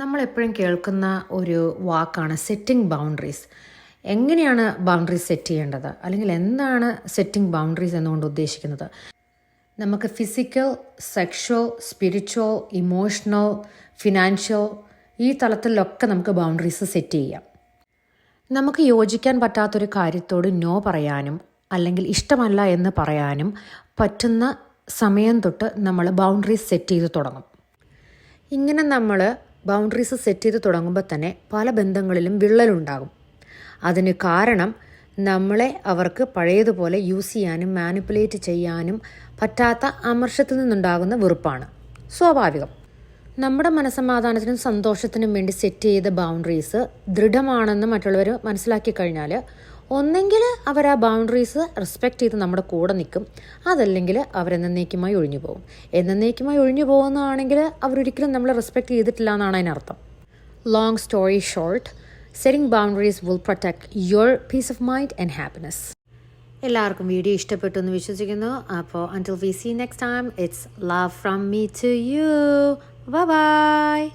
നമ്മളെപ്പോഴും കേൾക്കുന്ന ഒരു വാക്കാണ് സെറ്റിംഗ് ബൗണ്ടറീസ്. എങ്ങനെയാണ് ബൗണ്ടറീസ് സെറ്റ് ചെയ്യേണ്ടത്, അല്ലെങ്കിൽ എന്താണ് സെറ്റിംഗ് ബൗണ്ടറീസ് എന്നുകൊണ്ട് ഉദ്ദേശിക്കുന്നത്? നമുക്ക് physical, sexual, spiritual, emotional, financial ഈ തലത്തിലൊക്കെ നമുക്ക് ബൗണ്ടറീസ് സെറ്റ് ചെയ്യാം. നമുക്ക് യോജിക്കാൻ പറ്റാത്തൊരു കാര്യത്തോട് നോ പറയാനും അല്ലെങ്കിൽ ഇഷ്ടമല്ല എന്ന് പറയാനും പറ്റുന്ന സമയം തൊട്ട് നമ്മൾ ബൗണ്ടറീസ് സെറ്റ് ചെയ്ത് തുടങ്ങും. ഇങ്ങനെ നമ്മൾ ബൗണ്ടറീസ് സെറ്റ് ചെയ്ത് തുടങ്ങുമ്പോൾ തന്നെ പല ബന്ധങ്ങളിലും വിള്ളലുണ്ടാകും. അതിന് കാരണം നമ്മളെ അവർക്ക് പഴയതുപോലെ യൂസ് ചെയ്യാനും മാനിപ്പുലേറ്റ് ചെയ്യാനും പറ്റാത്ത അമർഷത്തിൽ നിന്നുണ്ടാകുന്ന വെറുപ്പാണ്. സ്വാഭാവികം. നമ്മുടെ മനസ്സമാധാനത്തിനും സന്തോഷത്തിനും വേണ്ടി സെറ്റ് ചെയ്ത ബൗണ്ടറീസ് ദൃഢമാണെന്ന് മറ്റുള്ളവർ മനസ്സിലാക്കി കഴിഞ്ഞാൽ ഒന്നെങ്കിൽ അവർ ആ ബൗണ്ടറീസ് റെസ്പെക്റ്റ് ചെയ്ത് നമ്മുടെ കൂടെ നിൽക്കും, അതല്ലെങ്കിൽ അവരെന്നേക്കുമായി ഒഴിഞ്ഞു പോകും. എന്നേക്കുമായി ഒഴിഞ്ഞു പോകുന്നതാണെങ്കിൽ അവരൊരിക്കലും നമ്മളെ റെസ്പെക്റ്റ് ചെയ്തിട്ടില്ല എന്നാണ് അതിനർത്ഥം. Long story short, setting boundaries will protect your piece of mind and happiness. എല്ലാവർക്കും വീഡിയോ ഇഷ്ടപ്പെട്ടു എന്ന് വിശ്വസിക്കുന്നു. അപ്പോൾ until we see next time, it's love from me to you. Bye bye.